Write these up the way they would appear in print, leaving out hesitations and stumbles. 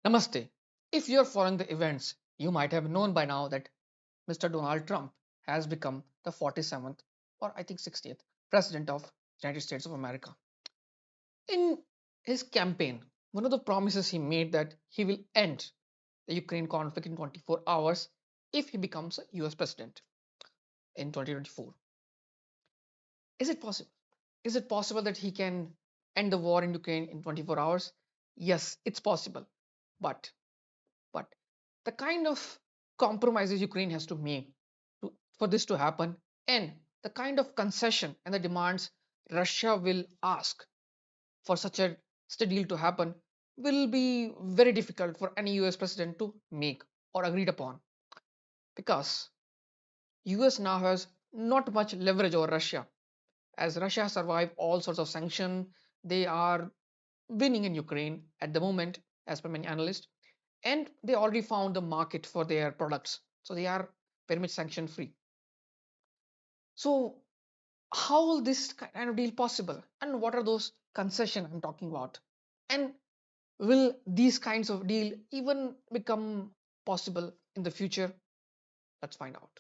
Namaste. If you're following the events, you might have known by now that Mr. Donald Trump has become the 47th or I think 60th president of United States of America. In his campaign, one of the promises he made that he will end the Ukraine conflict in 24 hours if he becomes a US president in 2024. Is it possible? Is it possible that he can end the war in Ukraine in 24 hours? Yes, it's possible. But But the kind of compromises Ukraine has to make for this to happen, and the kind of concession and the demands Russia will ask for such a deal to happen will be very difficult for any US president to make or agreed upon, because US now has not much leverage over Russia. As Russia has survived all sorts of sanctions, they are winning in Ukraine at the moment, as per many analysts, and they already found the market for their products, so they are very much sanction free. So how will this kind of deal possible, and what are those concessions I'm talking about, and will these kinds of deal even become possible in the future? Let's find out.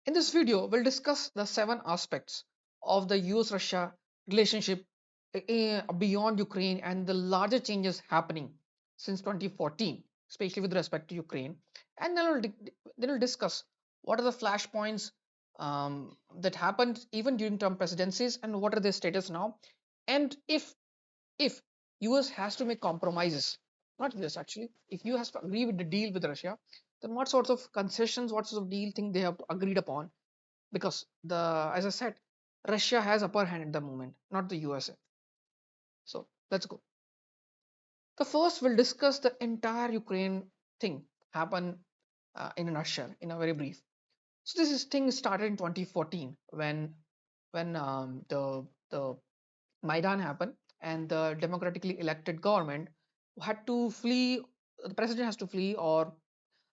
In this video we'll discuss the 7 aspects of the US Russia relationship beyond Ukraine and the larger changes happening since 2014, especially with respect to Ukraine. And then we'll discuss what are the flashpoints that happened even during Trump presidencies and what are their status now. And if US has to make compromises, not US actually, if US has to agree with the deal with Russia, then what sorts of concessions, what sorts of deal thing they have agreed upon, because as I said, Russia has upper hand at the moment, not the USA. So let's go. The first will discuss the entire Ukraine thing happen in a nutshell, in a very brief. So thing started in 2014 when the Maidan happened and the democratically elected government had to flee. The president has to flee, or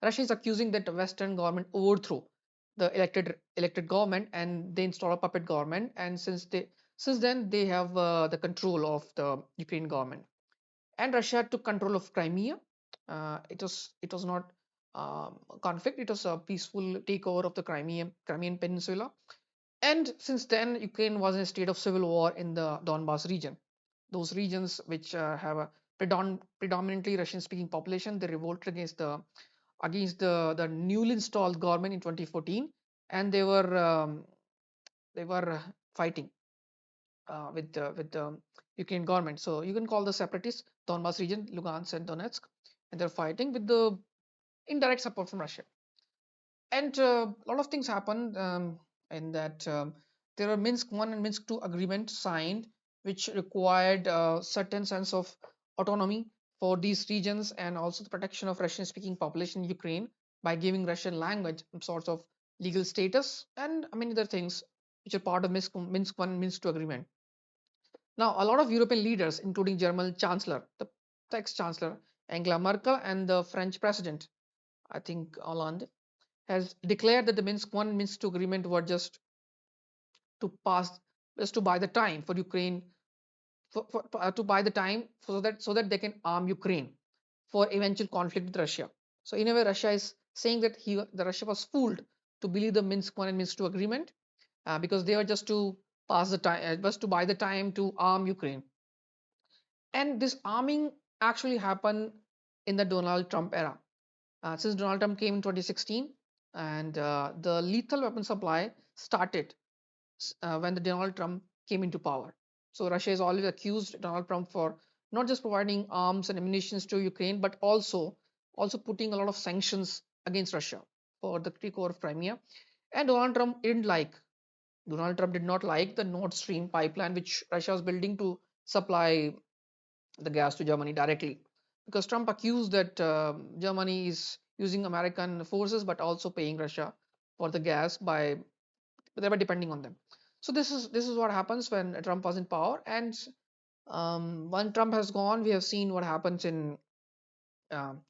Russia is accusing that the Western government overthrew the elected government and they install a puppet government. And since then they have the control of the Ukraine government. And Russia took control of Crimea. It was not a conflict; it was a peaceful takeover of the Crimean Peninsula. And since then, Ukraine was in a state of civil war in the Donbas region. Those regions which have a predominantly Russian-speaking population, they revolted against the newly installed government in 2014, and they were fighting with the Ukraine government. So you can call the separatists Donbas region, Lugansk and Donetsk, and they're fighting with the indirect support from Russia. And a lot of things happened in that there are Minsk 1 and Minsk 2 agreement signed, which required a certain sense of autonomy for these regions and also the protection of Russian speaking population in Ukraine by giving Russian language some sort of legal status and many other things which are part of Minsk 1 and Minsk 2 agreement. Now, a lot of European leaders, including German Chancellor, the ex-Chancellor Angela Merkel, and the French President, I think Hollande, has declared that the Minsk 1 and Minsk 2 agreement were to pass, just to buy the time for Ukraine, to buy the time so that they can arm Ukraine for eventual conflict with Russia. So in a way, Russia is saying that the Russia was fooled to believe the Minsk 1 and Minsk 2 agreement because they were just to pass the time, just to buy the time to arm Ukraine. And this arming actually happened in the Donald Trump era. Since Donald Trump came in 2016, and the lethal weapon supply started when the Donald Trump came into power. So Russia has always accused Donald Trump for not just providing arms and ammunition to Ukraine, but also putting a lot of sanctions against Russia for the takeover of Crimea. And Donald Trump did not like the Nord Stream pipeline, which Russia was building to supply the gas to Germany directly, because Trump accused that Germany is using American forces but also paying Russia for the gas by thereby depending on them. So this is what happens when Trump was in power, and when Trump has gone, we have seen what happens in um,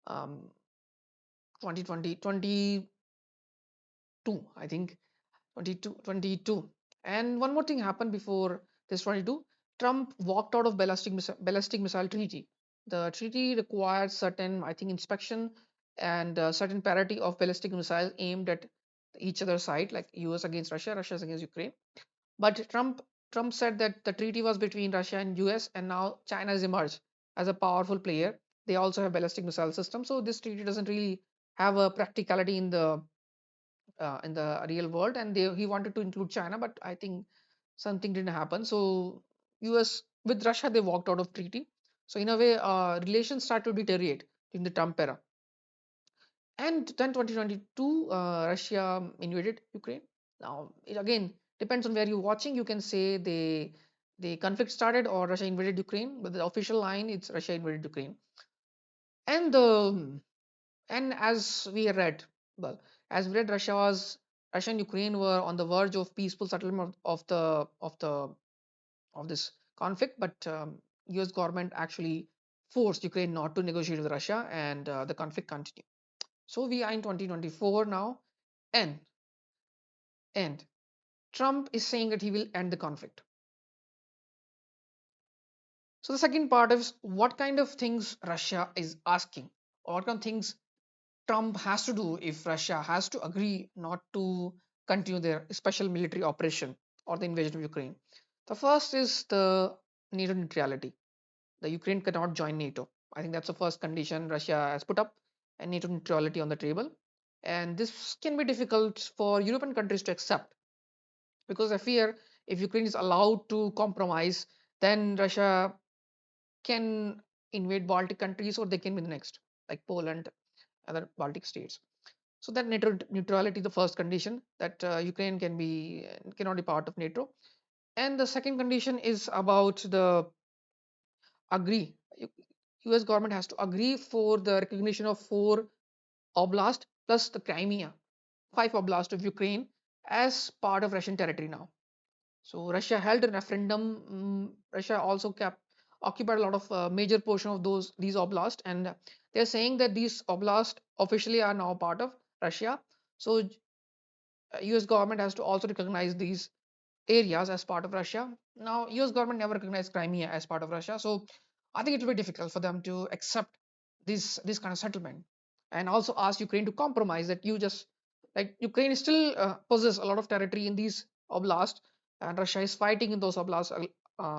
um, 2020, 22, I think 22. And one more thing happened before this 22. Trump walked out of ballistic missile treaty. The treaty required certain, I think, inspection and certain parity of ballistic missiles aimed at each other side, like US against Russia, Russia against Ukraine. But Trump said that the treaty was between Russia and US, and now China has emerged as a powerful player. They also have ballistic missile system, so this treaty doesn't really have a practicality in the real world. And he wanted to include China, but I think something didn't happen. So US with Russia they walked out of treaty. So in a way, relations started to deteriorate in the Trump era. And then 2022, Russia invaded Ukraine. Now it again depends on where you're watching. You can say the conflict started or Russia invaded Ukraine, but the official line it's Russia invaded Ukraine. And the and as we read, well, as we read, Russia and Ukraine were on the verge of peaceful settlement of this conflict, but U.S. government actually forced Ukraine not to negotiate with Russia, and the conflict continued. So we are in 2024 now, and and Trump is saying that he will end the conflict. So the second part is what kind of things Russia is asking, or what kind of things Trump has to do if Russia has to agree not to continue their special military operation or the invasion of Ukraine. The first is the NATO neutrality. The Ukraine cannot join NATO. I think that's the first condition Russia has put up, and NATO neutrality on the table. And this can be difficult for European countries to accept because I fear if Ukraine is allowed to compromise, then Russia can invade Baltic countries or they can be the next, like Poland, other Baltic states. So that NATO neutrality, the first condition that Ukraine cannot be part of NATO, and the second condition is about the agree. U.S. government has to agree for the recognition of four oblast plus the Crimea, five oblast of Ukraine as part of Russian territory now. So Russia held a referendum. Russia also kept occupied a lot of major portion of these oblast, and they're saying that these oblast officially are now part of Russia. So U.S. government has to also recognize these areas as part of Russia. Now, US government never recognized Crimea as part of Russia, so I think it will be difficult for them to accept this kind of settlement, and also ask Ukraine to compromise that you just like Ukraine still possess a lot of territory in these oblasts, and Russia is fighting in those oblasts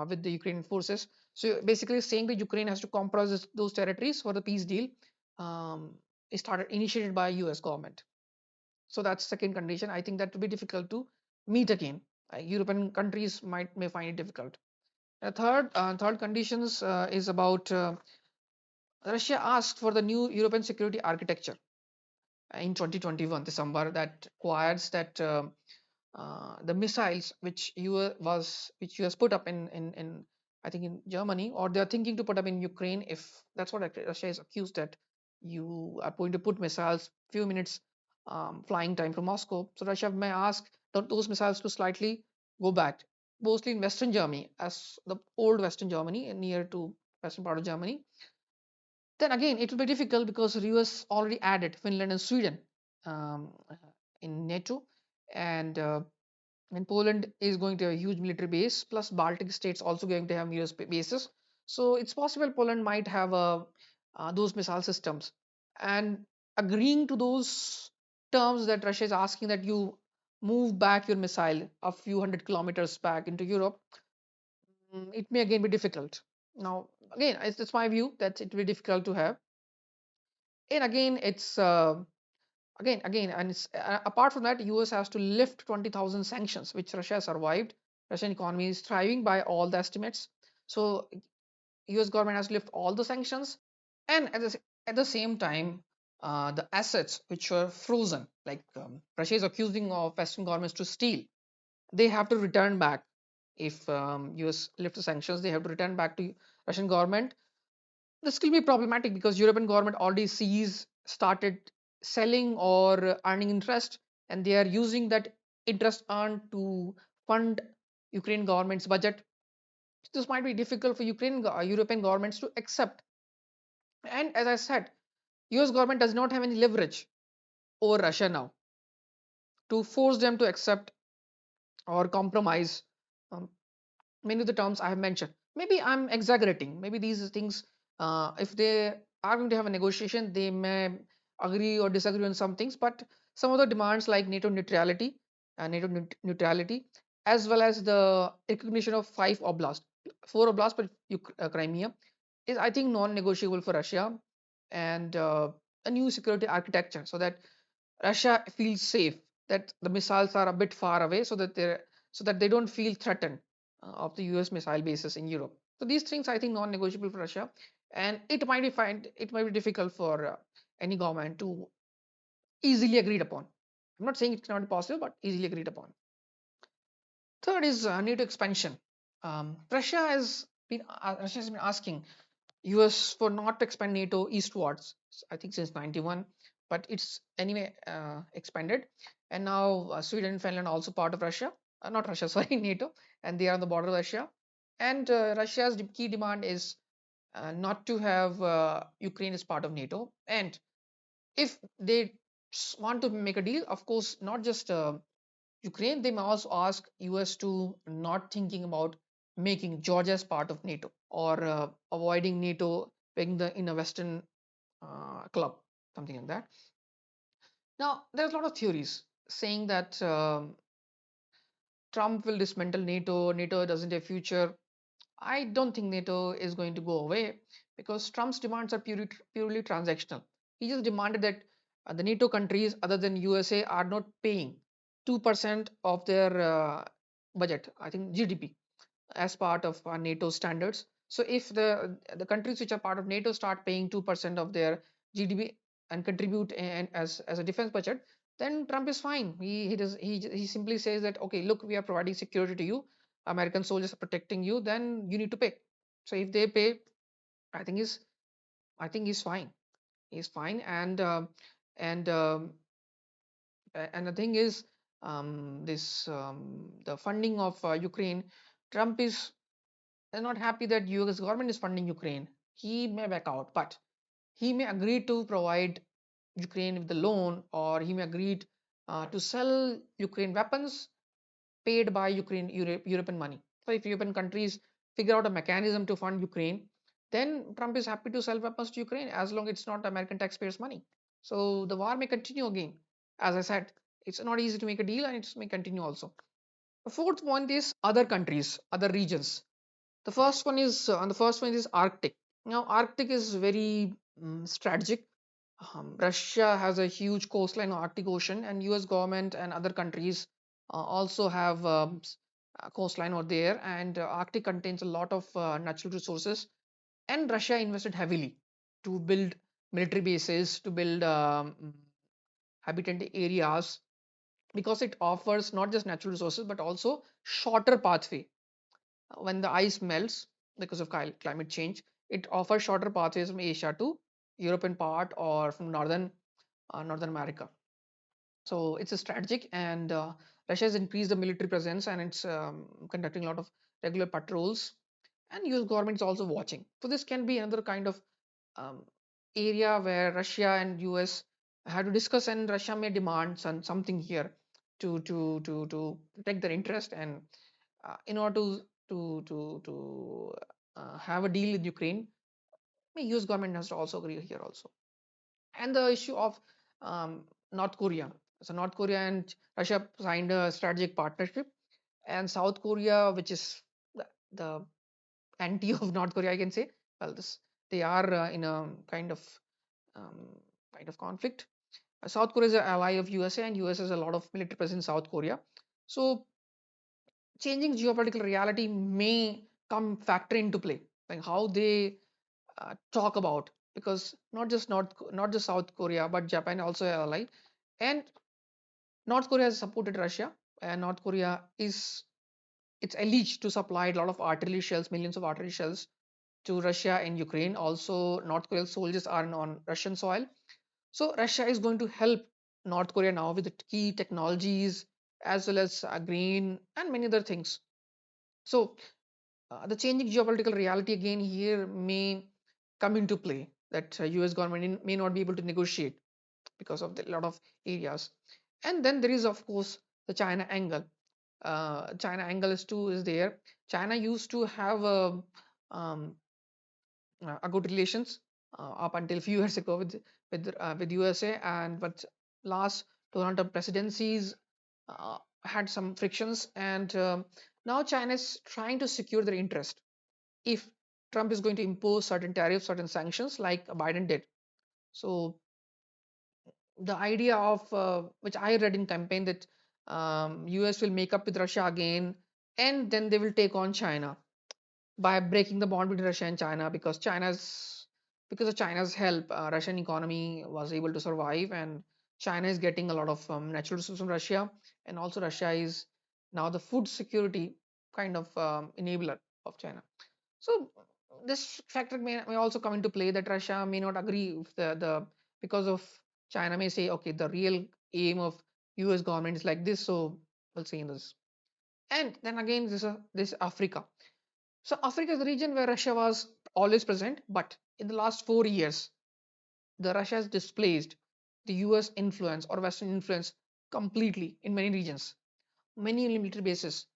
with the Ukrainian forces. So basically, saying that Ukraine has to compromise those territories for the peace deal um, is started initiated by US government. So that's second condition. I think that will be difficult to meet again. European countries may find it difficult. Third conditions is about Russia asked for the new European security architecture in 2021 December that requires that the missiles which US put up in I think in Germany, or they are thinking to put up in Ukraine, if that's what Russia is accused that you are going to put missiles few minutes flying time from Moscow. So Russia may ask those missiles to slightly go back, mostly in Western Germany, as the old Western Germany near to western part of Germany. Then again, it will be difficult because the US already added Finland and Sweden um, in NATO, and Poland is going to have a huge military base, plus Baltic states also going to have US bases. So it's possible Poland might have those missile systems, and agreeing to those terms that Russia is asking that you move back your missile a few hundred kilometers back into Europe, it may again be difficult. Now, again, it's my view that it will be difficult to have. And again, it's and apart from that, US has to lift 20,000 sanctions, which Russia survived. Russian economy is thriving by all the estimates. So US government has to lift all the sanctions, and at the same time, the assets which were frozen, like Russia is accusing of Western governments to steal, they have to return back. If US lift the sanctions, they have to return back to Russian government. This will be problematic because European government already sees started selling or earning interest, and they are using that interest earned to fund Ukraine government's budget. This might be difficult for European governments to accept. And as I said, US government does not have any leverage over Russia now to force them to accept or compromise. Um, Many of the terms I have mentioned. Maybe I'm exaggerating. Maybe these things, if they are going to have a negotiation, they may agree or disagree on some things. But some of the demands like NATO neutrality, as well as the recognition of five oblasts, four oblasts, but Crimea, is I think non-negotiable for Russia, and a new security architecture so that Russia feels safe, that the missiles are a bit far away, so that they don't feel threatened of the US missile bases in Europe. So these things I think non-negotiable for Russia, and it might be difficult for any government to easily agreed upon. I'm not saying it cannot be possible, but easily agreed upon. Third is NATO expansion. Russia has been asking US for not to expand NATO eastwards, I think since 91, but it's anyway expanded. And now Sweden and Finland are also part of Russia, not Russia, sorry, NATO, and they are on the border of Russia. And Russia's key demand is not to have Ukraine as part of NATO. And if they want to make a deal, of course, not just Ukraine, they may also ask US to not thinking about making Georgia as part of NATO, or avoiding NATO being in a Western club, something like that. Now, there's a lot of theories saying that Trump will dismantle NATO, NATO doesn't have future. I don't think NATO is going to go away because Trump's demands are purely transactional. He just demanded that the NATO countries other than USA are not paying 2% of their budget, I think GDP, as part of NATO standards. So if the countries which are part of NATO start paying 2% of their GDP and contribute as a defense budget, then Trump is fine. He simply says that, okay, look, we are providing security to you. American soldiers are protecting you. Then you need to pay. So if they pay, I think he's I think he's fine. He's fine. And and the thing is, this the funding of Ukraine. Trump is not happy that US government is funding Ukraine. He may back out, but he may agree to provide Ukraine with the loan, or he may agree to sell Ukraine weapons paid by European money. So if European countries figure out a mechanism to fund Ukraine, then Trump is happy to sell weapons to Ukraine as long as it's not American taxpayers' money. So the war may continue again. As I said, it's not easy to make a deal, and it may continue also. The fourth point is other countries, other regions. The first one is Arctic. Now, Arctic is very strategic. Russia has a huge coastline on Arctic Ocean, and US government and other countries also have coastline over there. And Arctic contains a lot of natural resources, and Russia invested heavily to build military bases, to build habitat areas, because it offers not just natural resources but also shorter pathway. When the ice melts because of climate change, it offers shorter pathways from Asia to European part, or from Northern America. So it's a strategic, and Russia has increased the military presence, and it's conducting a lot of regular patrols, and US government is also watching. So this can be another kind of um, area where Russia and US have to discuss, and Russia may demand something here to protect their interest, and in order to have a deal with Ukraine, the US government has to also agree here also. And the issue of North Korea. So North Korea and Russia signed a strategic partnership, and South Korea, which is the anti of North Korea, I can say. Well, this they are in a um, kind of conflict. South Korea is an ally of USA, and US has a lot of military presence in South Korea. So changing geopolitical reality may come factor into play, like how they talk about, because not just South Korea but Japan also an ally, and North Korea has supported Russia, and North Korea is it's alleged to supply a lot of artillery shells, millions of artillery shells to Russia and Ukraine. Also, North Korean soldiers are on Russian soil. So Russia is going to help North Korea now with the key technologies, as well as grain and many other things. So the changing geopolitical reality again here may come into play, that US government may not be able to negotiate because of a lot of areas. And then there is, of course, the China angle. China angle is too is there. China used to have um, a good relations up until few years ago with USA, and but last Donald Trump presidencies had some frictions, and now China is trying to secure their interest if Trump is going to impose certain tariffs, certain sanctions like Biden did. So the idea of which I read in campaign that US will make up with Russia again, and then they will take on China by breaking the bond between Russia and China, because of China's help, Russian economy was able to survive, and China is getting a lot of natural resources from Russia, and also Russia is now the food security kind of enabler of China. So this factor may also come into play that Russia may not agree with the because of China may say, okay, the real aim of US government is like this, so we'll see in this. And then again, this Africa. So Africa is the region where Russia was always present, but in the last 4 years, the Russia has displaced the US influence or Western influence completely in many regions. Many military bases,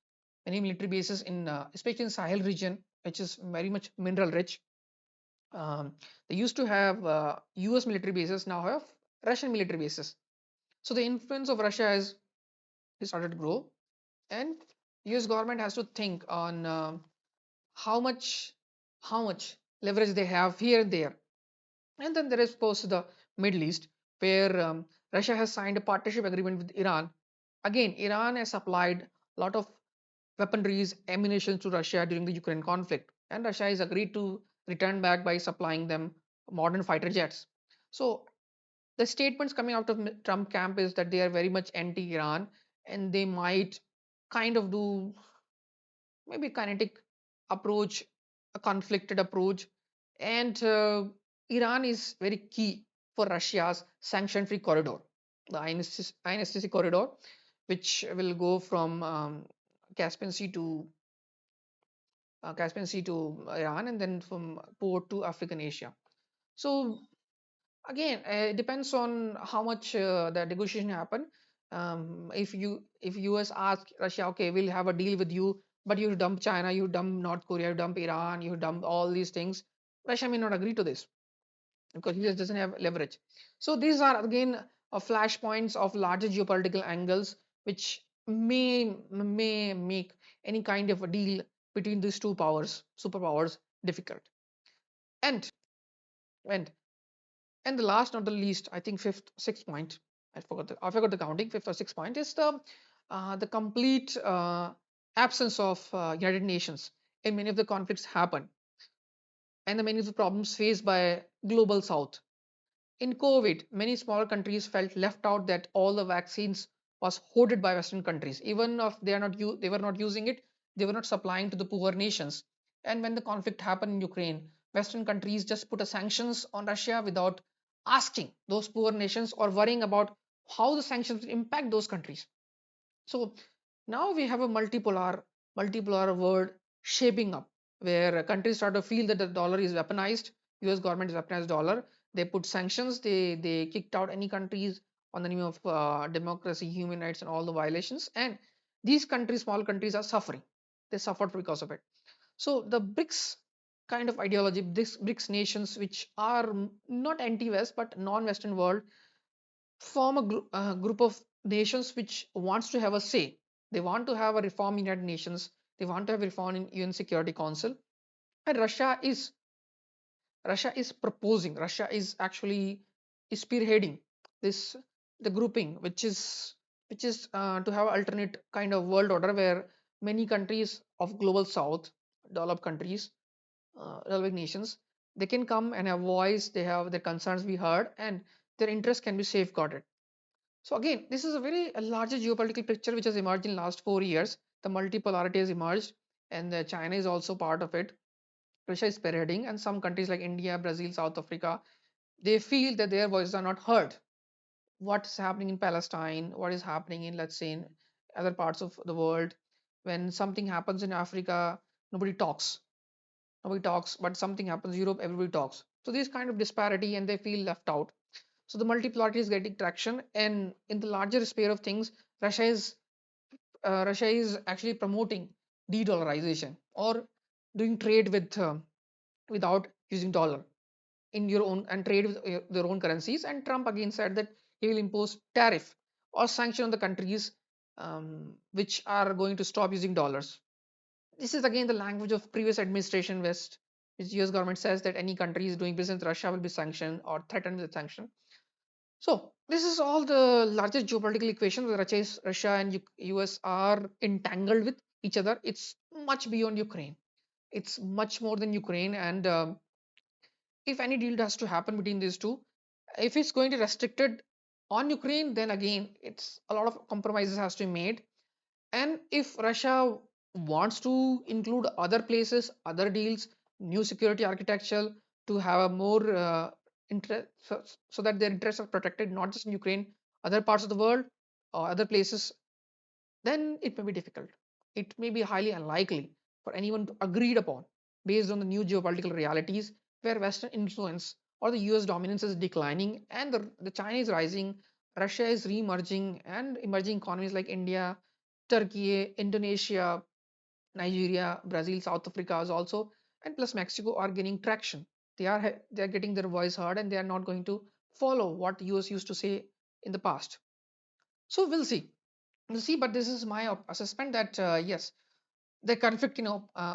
many military bases in especially in Sahel region, which is very much mineral rich. They used to have US military bases, now have Russian military bases. So the influence of Russia has started to grow, and US government has to think on how much how much leverage they have here and there. And then there is, of course, the Middle East, where Russia has signed a partnership agreement with Iran. Again, Iran has supplied a lot of weaponries, ammunition to Russia during the Ukraine conflict, and Russia has agreed to return back by supplying them modern fighter jets. So the statements coming out of Trump camp is that they are very much anti-Iran, and they might kind of do maybe kinetic approach, a conflicted approach, and Iran is very key for Russia's sanction-free corridor, the INSTC corridor, which will go from Caspian Sea to Caspian Sea to Iran, and then from port to African Asia. So again, it depends on how much the negotiation happen. If US ask Russia, okay, we'll have a deal with you, but you dump China, you dump North Korea, you dump Iran, you dump all these things, Russia may not agree to this because US doesn't have leverage. So these are again flashpoints of larger geopolitical angles which may make any kind of a deal between these two superpowers, difficult. And and And the last, not the least, I think fifth, sixth point, I forgot the counting. Fifth or sixth point is the complete absence of United Nations in many of the conflicts happen, and the many of the problems faced by global South. In COVID, many smaller countries felt left out that all the vaccines was hoarded by Western countries. Even if they were not using it, they were not supplying to the poor nations. And when the conflict happened in Ukraine, Western countries just put a sanctions on Russia without asking those poor nations or worrying about how the sanctions will impact those countries. So now we have a multipolar world shaping up where countries start to feel that the dollar is weaponized. US government is weaponized dollar. They put sanctions. They kicked out any countries on the name of democracy, human rights, and all the violations. And these countries, small countries, are suffering. They suffered because of it. So the BRICS kind of ideology, this BRICS nations, which are not anti-West but non-Western world, form a group of nations which wants to have a say. They want to have a reform in United Nations. They want to have a reform in UN Security Council. And Russia is proposing. Russia is actually spearheading this the grouping, which is to have alternate kind of world order where many countries of global South, developed countries, developing nations, they can come and have voice. They have their concerns be heard, and their interests can be safeguarded. So again, this is a larger geopolitical picture which has emerged in last 4 years. The multipolarity has emerged, and China is also part of it. Russia is spearheading, and some countries like India, Brazil, South Africa, they feel that their voices are not heard. What's happening in Palestine? What is happening in, let's say, in other parts of the world? When something happens in Africa, nobody talks. Nobody talks, but something happens in Europe, everybody talks. So this kind of disparity, and they feel left out. So the multipolarity is getting traction, and in the larger sphere of things, Russia is Russia is actually promoting de-dollarization or doing trade with without using dollar in your own and trade with their own currencies. And Trump again said that he will impose tariff or sanction on the countries which are going to stop using dollars. This is again the language of previous administration West, which US government says that any country is doing business with Russia will be sanctioned or threatened with sanction. So this is all the largest geopolitical equation where Russia and US are entangled with each other. It's much beyond Ukraine. It's much more than Ukraine. And if any deal has to happen between these two, if it's going to restricted on Ukraine, then again it's a lot of compromises has to be made. And if Russia wants to include other places, other deals, new security architecture to have a more interest, so that their interests are protected, not just in Ukraine, other parts of the world or other places, then it may be difficult. It may be highly unlikely for anyone to agreed upon based on the new geopolitical realities where Western influence or the US dominance is declining and the China is rising, Russia is re-emerging, and emerging economies like India, Turkey, Indonesia, Nigeria, Brazil, South Africa is also, and plus Mexico are gaining traction. They are getting their voice heard, and they are not going to follow what US used to say in the past. So we'll see. We'll see, but this is my assessment that yes, the conflict,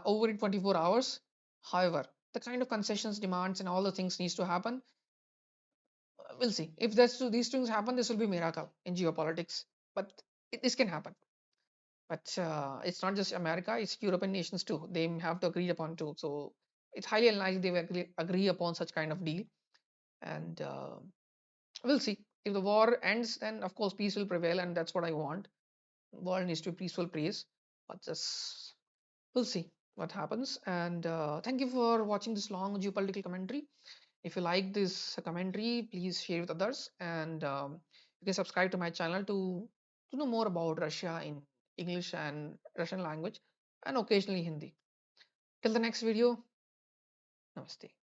over in 24 hours. However, the kind of concessions, demands, and all the things needs to happen. We'll see. If these things happen, this will be miracle in geopolitics. But this can happen. But it's not just America; it's European nations too. They have to agree upon too. So it's highly unlikely they will agree upon such kind of deal. And we'll see. If the war ends, then of course peace will prevail, and that's what I want. World needs to be peaceful place. But just we'll see what happens. And thank you for watching this long geopolitical commentary. If you like this commentary, please share with others, and you can subscribe to my channel to know more about Russia in English and Russian language, and occasionally Hindi. Till the next video, namaste.